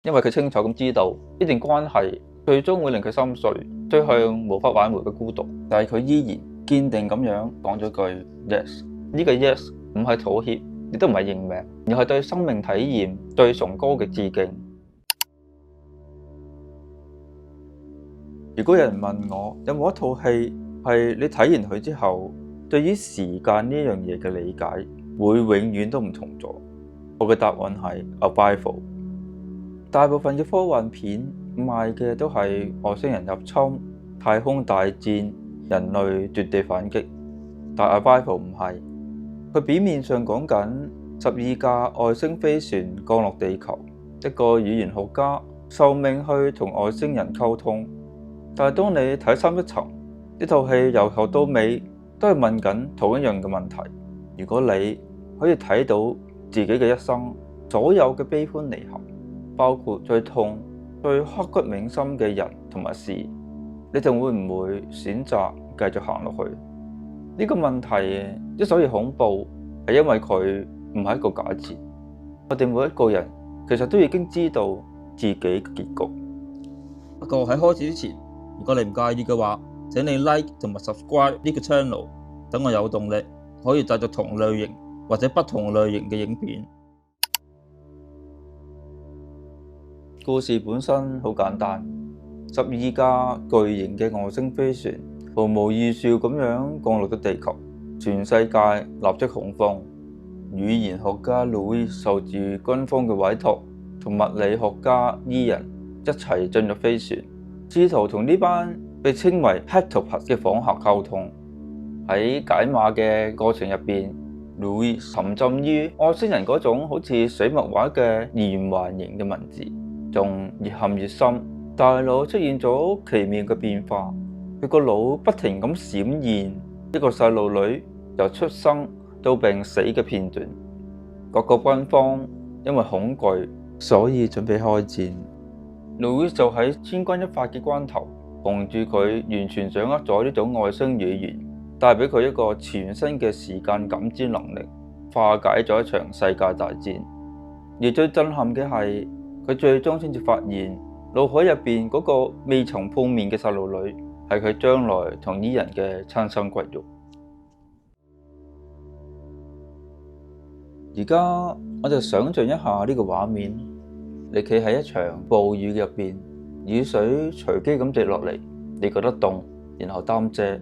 因為佢清楚咁知道呢段關係最終會令佢心碎，追向無法挽回嘅孤獨。但係佢依然堅定咁樣講咗句 yes。呢個 yes 唔係妥協，亦都唔係認命，而係對生命體驗最崇高嘅致敬。如果有人問我有冇一套戲係你睇完佢之後，對於時間呢樣嘢嘅理解會永遠都唔同咗，我嘅答案係 Arrival。大部分嘅科幻片賣嘅都係外星人入侵、太空大戰、人類絕地反擊，但 Arrival 唔係。佢表面上講緊12架外星飛船降落地球，一個語言學家受命去同外星人溝通。但係當你睇深一層，呢套戲由頭到尾都係問緊同一樣嘅問題。如果你可以睇到自己嘅一生所有嘅悲歡離合，包括最痛、最刻骨銘心嘅人同埋事，你仲會唔會選擇繼續行落去？呢個問題之所以恐怖，係因為佢唔係一個假設。我哋每一個人其實都已經知道自己嘅結局。不過喺開始之前，如果你唔介意嘅話，請你 like 同埋 subscribe 呢個 channel， 等我有動力可以製作同類型或者不同類型嘅影片。故事本身好簡單，12架巨型嘅外星飛船毫無預兆咁樣降落咗地球，全世界立即恐慌。語言學家 Louis 受住軍方嘅委託，同物理學家伊人一齊進入飛船，試圖同呢班被稱為 Heptapods 嘅訪客溝通。喺解碼嘅過程入邊，Louis 沉浸於外星人嗰種好似水墨畫嘅連環形嘅文字，仲越陷越深，大腦出現咗奇妙嘅變化。佢個腦不停咁閃現一個細路女由出生到病死嘅片段。各個軍方因為恐懼，所以準備開戰。Louis 就喺千鈞一髮嘅關頭，憑住佢完全掌握咗呢種外星語言，帶俾佢一個全新嘅時間感知能力，化解咗一場世界大戰。而最震撼嘅係，佢最終先至發現，腦海入邊嗰個未曾碰面嘅細路女，係佢將來同伊人嘅親生骨肉。而家我就想象一下呢個畫面，你企喺一場暴雨入邊，雨水隨機咁跌落嚟，你覺得凍，然後擔遮。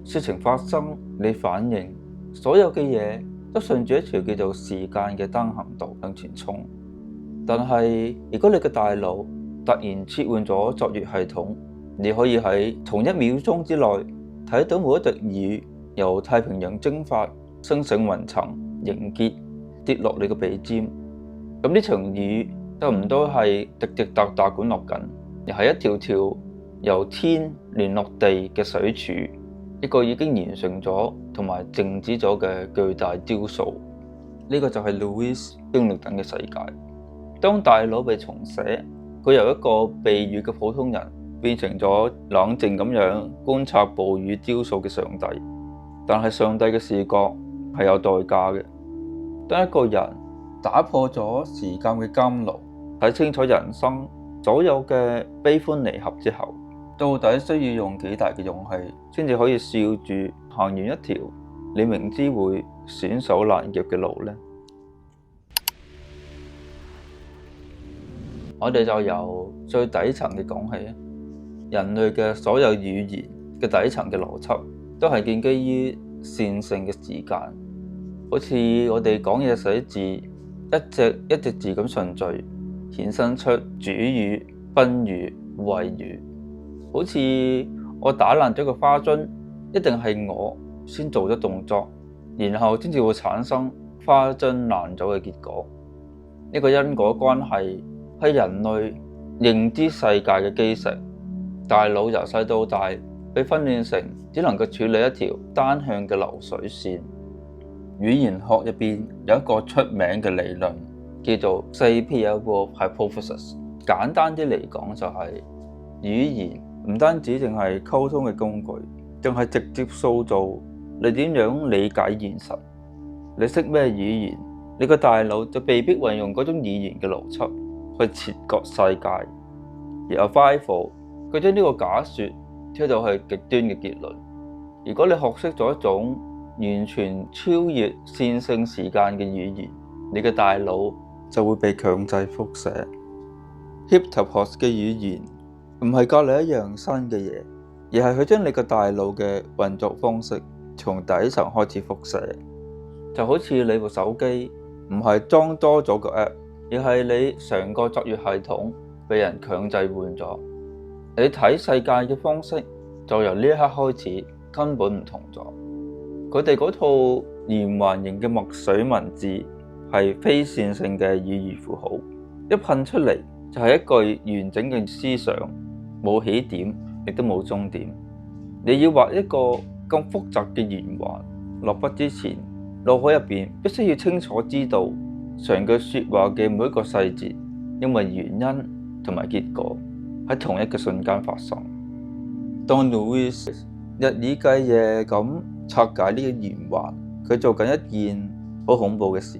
事情發生，你反應，所有嘅嘢都順住一條叫做時間嘅單行道向前衝。但係如果你嘅大腦突然切換咗作業系統，你可以喺同1秒鐘之內睇到每一滴雨由太平洋蒸發，升上雲層凝結，跌落你個鼻尖。咁呢場雨就唔都係滴滴答答咁落緊，而係一條條由天連落地嘅水柱，一個已經完成咗同埋靜止咗嘅巨大雕塑。呢個就係 Louis 經歷緊嘅世界。當大腦被重寫，佢由一個避雨嘅普通人變成咗冷靜咁樣觀察暴雨雕塑嘅上帝。但係上帝嘅視覺係有代價嘅。當一個人打破咗時間嘅監牢，睇清楚人生所有嘅悲歡離合之後，到底需要用幾大嘅勇氣先至可以笑住行完一條你明知會損手爛腳嘅路呢？我哋就由最底層嘅講起。人類嘅所有語言嘅底層嘅邏輯都係建基於線性嘅時間，好似我哋講嘢寫字，一隻字咁順序衍生出主語、賓語、謂語。好似我打爛咗個花樽，一定係我先做咗動作，然後先至會產生花樽爛咗嘅結果。呢個因果關係係人類認知世界嘅基石。大腦由細到大被訓練成只能夠處理一條單向嘅流水線。語言學入邊有一個出名嘅理論叫做 Sapir-Whorf Hypothesis。簡單啲嚟講就係語言唔單止淨係溝通嘅工具，仲係直接塑造你點樣理解現實。你識咩語言，你個大腦就被迫運用嗰種語言嘅邏輯，去切割世界，而 Arrival 佢將呢個假說推到去極端嘅結論。如果你學識咗一種完全超越線性時間嘅語言，你嘅大腦就會被強制複寫。Hyptopos 嘅語言唔係教你一樣新嘅嘢，而係佢將你個大腦嘅運作方式從底層開始複寫。就好似你部手機唔係裝多咗個 app， 而係你成個作業系統被人強制換咗。你睇世界嘅方式就由呢一刻開始根本唔同咗。佢哋嗰套連環型嘅墨水文字係非線性嘅語義符號，一噴出嚟就係一句完整嘅思想，冇起點亦都冇終點。你要畫一個咁複雜嘅圓環，落筆之前，腦海入邊必須要清楚知道成句說話嘅每一個細節，因為原因同埋結果喺同一個瞬間發生。當 Louis 日以繼夜咁拆解呢個圓環，佢做緊一件好恐怖嘅事。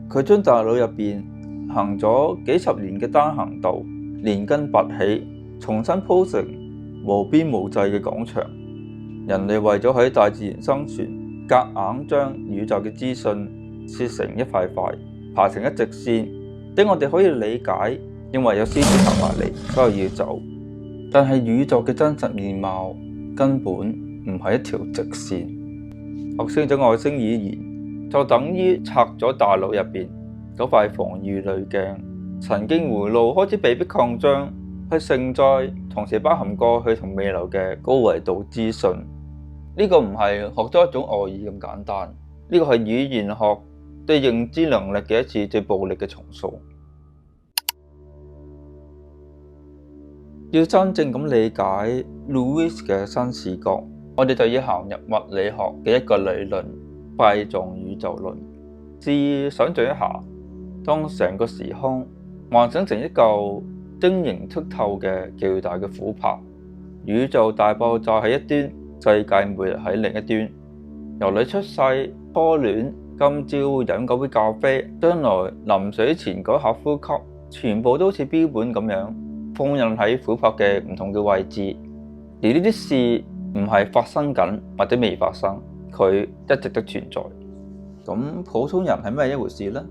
佢將大腦入邊行咗幾十年嘅單行道連根拔起，重新鋪成無邊無際嘅廣場。人類為咗喺大自然生存，夾硬將宇宙嘅資訊切成一塊塊，排成一直線，俾我哋可以理解，因為有獅子行埋嚟，所以要走。但係宇宙嘅真實面貌根本唔係一條直線。學識咗外星語言，就等於拆咗大腦入邊嗰塊防禦濾鏡，神經回路開始被迫擴張，去承載同時包含過去同未來嘅高維度資訊。呢個唔係學咗一種外語咁簡單，呢個係語言學對認知能力嘅一次最暴力嘅重塑。要真正咁理解 Louis 嘅新視角，我哋就要行入物理學嘅一個理論——塊狀宇宙論。試想像一下，當成個時空幻想成一嚿晶瑩剔透嘅巨大嘅琥珀，宇宙大爆炸喺一端，世界末日喺另一端。由你出世、初戀、今朝飲嗰杯咖啡、將來臨死前嗰下呼吸，全部都好似標本咁樣封印喺琥珀嘅唔同嘅位置。而呢啲事唔係發生緊或者未發生，佢一直都存在。咁普通人係咩一回事呢？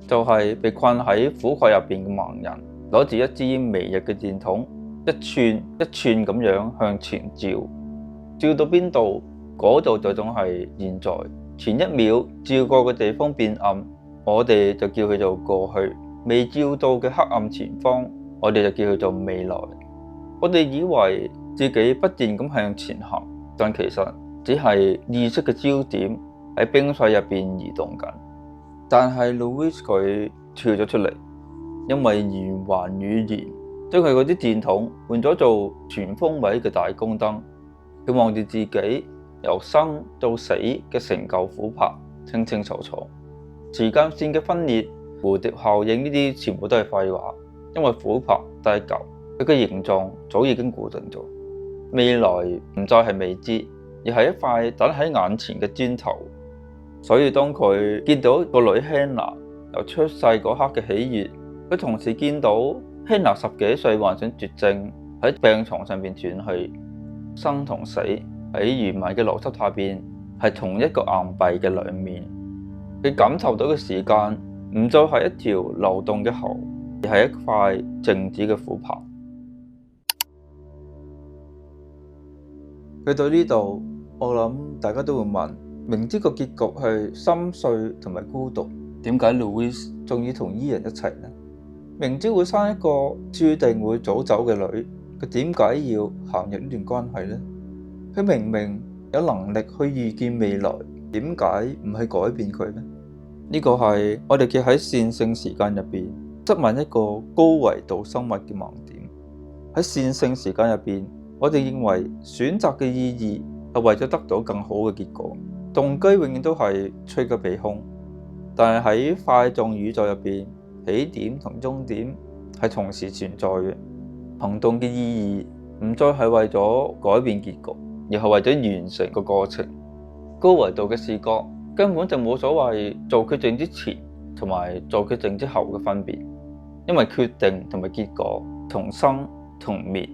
就係被困喺琥珀入邊嘅盲人，攞住一支微弱嘅電筒，一寸一寸咁樣向前照，照到邊度，嗰度就總係現在。前一秒照過嘅地方變暗，我哋就叫佢做過去；未照到嘅黑暗前方，我哋就叫佢做未來。我哋以為自己不斷咁向前行，但其實只係意識嘅焦點喺冰水入邊移動緊。但係 Louis 佢跳咗出嚟，因為圓環語言將佢嗰啲電筒換咗做全方位嘅大光燈。佢望住自己由生到死嘅成嚿琥珀，清清楚楚。時間線嘅分裂、蝴蝶效應呢啲全部都係廢話，因為琥珀第一嚿，佢嘅形狀早已經固定咗。未來唔再係未知，而係一塊等喺眼前嘅磚頭。所以當佢見到個女 Hannah 由出世嗰刻嘅喜悅，佢同時見到 Hannah 10幾歲患上絕症喺病床上邊斷氣。生同死喺圓滿嘅邏輯下邊係同一個硬幣嘅兩面。佢感受到嘅時間唔再係一條流動嘅河，而係一塊靜止嘅琥珀。去到呢度，我諗大家都會問：明知個結局係心碎同埋孤獨，點解 Louis 仲要同伊人一齊呢？明知會生一個注定會早走嘅女，佢點解要行入呢段關係呢？佢明明有能力去預見未來，點解唔去改變佢呢？呢個係我哋企喺線性時間入邊質問一個高維度生物嘅盲點。喺線性時間入邊，我哋認為選擇嘅意義係為咗得到更好嘅結果，動機永遠都係趨吉避凶。但係喺塊狀宇宙入邊，起點同終點係同時存在嘅。行動嘅意義唔再係為咗改變結局，而係為咗完成個過程。高維度嘅視覺根本就冇所謂做決定之前同埋做決定之後嘅分別。因為決定同埋結果同生同滅。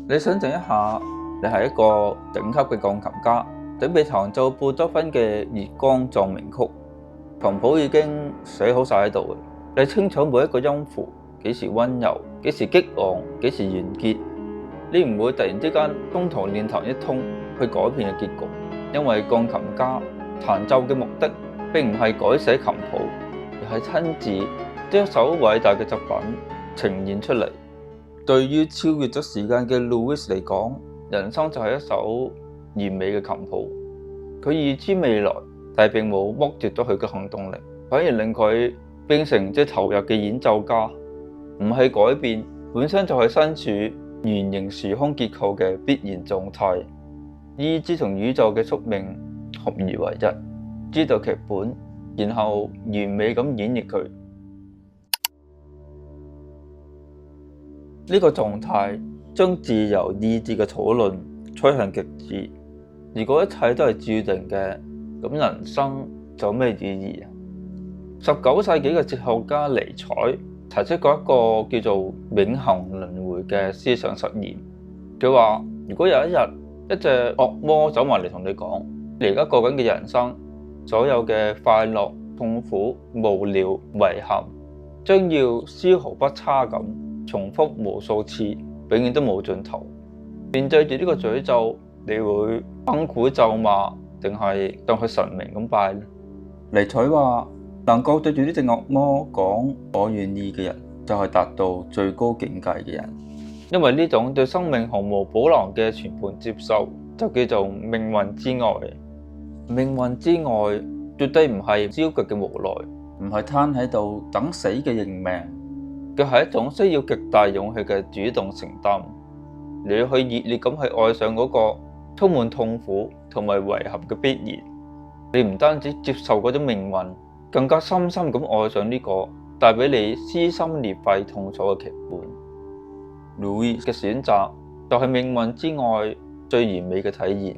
你想象一下，你係一個頂級嘅鋼琴家，準備彈奏貝多芬嘅《月光奏鳴曲》，琴譜已經寫好晒喺度，你清楚每一個音符幾時溫柔，幾時激昂，幾時完結。你唔會突然之間中途亂彈一通去改變嘅結局，因為鋼琴家彈奏嘅目的並唔係改寫琴譜，而係親自將一首偉大嘅作品呈現出嚟。對於超越咗時間嘅 Louis 嚟講，人生就係一首完美嘅琴譜。佢預知未來，但係並冇剝奪咗佢嘅行動力，反而令佢變成最投入嘅演奏家。唔係改變，本身就係身處圓形時空結構嘅必然狀態。意志同宇宙嘅宿命合而為一，知道劇本，然後完美咁演繹佢。呢個狀態將自由意志嘅討論推向極致。如果一切都係注定嘅，咁人生就有咩意義啊？19世紀嘅哲學家尼采提出過一個叫做永恆輪迴嘅思想實驗。佢話：如果有一日一隻惡魔走埋嚟同你講，你而家過緊嘅人生，所有嘅快樂、痛苦、無聊、遺憾，將要絲毫不差咁重複無數次，永遠都冇盡頭。面對住呢個詛咒，你會崩潰咒罵，定係當佢神明咁拜呢？尼采話：能夠對住呢隻惡魔講我願意嘅人，就係達到最高境界嘅人。因為呢種對生命毫無保留嘅全盤接受，就叫做命運之愛。命運之愛絕對唔係消極嘅無奈，唔係攤喺度等死嘅認命，佢係一種需要極大勇氣嘅主動承擔。你要去熱烈咁去愛上嗰個充滿痛苦同埋遺憾嘅必然。你唔單止接受嗰種命運，更加深深咁愛上呢個帶俾你撕心裂肺痛楚嘅劇本。Louis 嘅選擇就係命運之愛最完美嘅體現。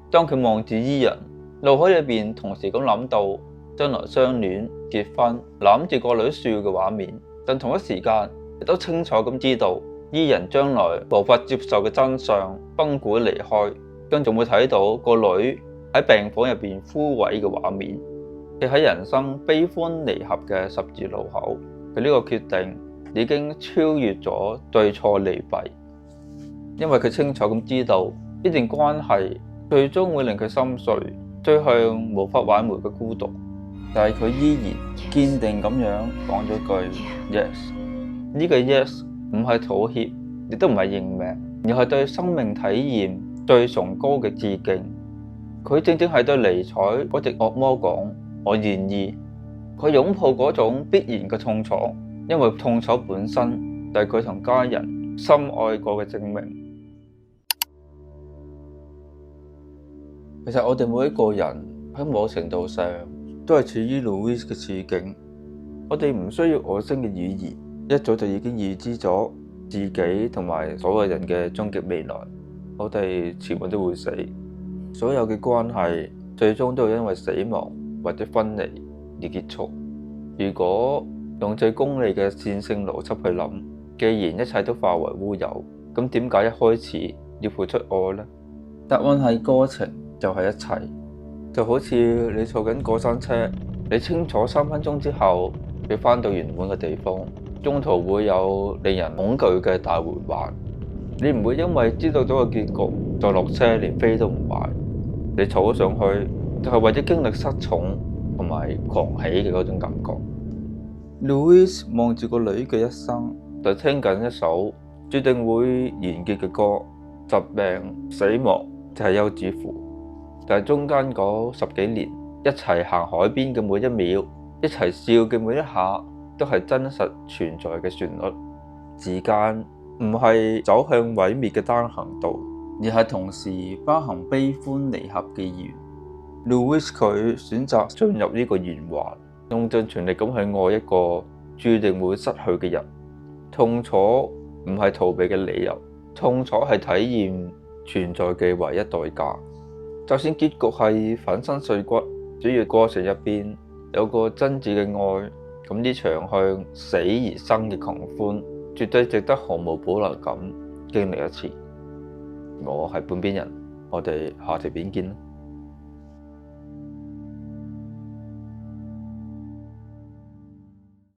當佢望住伊人，腦海裏邊同時咁諗到將來相戀、結婚、攬住個女笑嘅畫面，但同一時間亦都清楚咁知道伊人將來無法接受嘅真相，崩潰離開，更仲會睇到個女喺病房入邊枯萎嘅畫面。佢喺人生悲歡離合嘅十字路口，佢呢個決定已經超越咗對錯利弊，因為佢清楚咁知道呢段關係最終會令佢心碎，追向無法挽回嘅孤獨。但係佢依然堅定咁樣講咗句 yes。呢個 yes 唔係妥協，亦都唔係認命，而係對生命體驗最崇高嘅致敬。佢正正係對尼采嗰隻惡魔講我願意。佢擁抱嗰種必然嘅痛楚，因為痛楚本身就係佢同家人深愛過嘅證明。其實我哋每一個人喺某程度上都係處於 Louis 嘅處境。我哋唔需要外星嘅語言，一早就已經預知咗自己同埋所有人嘅終極未來。我哋全部都會死，所有嘅關係最終都會因為死亡或者分離而結束。如果用最功利嘅線性邏輯去諗，既然一切都化為烏有，咁點解一開始要付出愛呢？答案係過程就係一切。就好似你坐緊過山車，你清楚3分鐘之後要返到原本嘅地方，中途會有令人恐懼嘅大回環。你唔會因為知道咗個結局就落車連飛都唔買，你坐咗上去就係為咗經歷失重同埋狂喜嘅嗰種感覺。Louis 望住個女嘅一生，就聽緊一首注定會完結嘅歌，疾病、死亡就係休止符。但係中間嗰10幾年，一齊行海邊嘅每一秒，一齊笑嘅每一下，都係真實存在嘅旋律。時間唔係走向毀滅嘅單行道，而係同時包含悲歡離合嘅圓。Louis 佢選擇進入呢個圓環，用盡全力咁去愛一個注定會失去嘅人。痛楚唔係逃避嘅理由，痛楚係體驗存在嘅唯一代價。就算結局係粉身碎骨，只要過程入邊有個真摯嘅愛，咁呢場向死而生嘅狂歡，絕對值得毫無保留咁經歷一次。我係半邊人，我哋下條片見啦。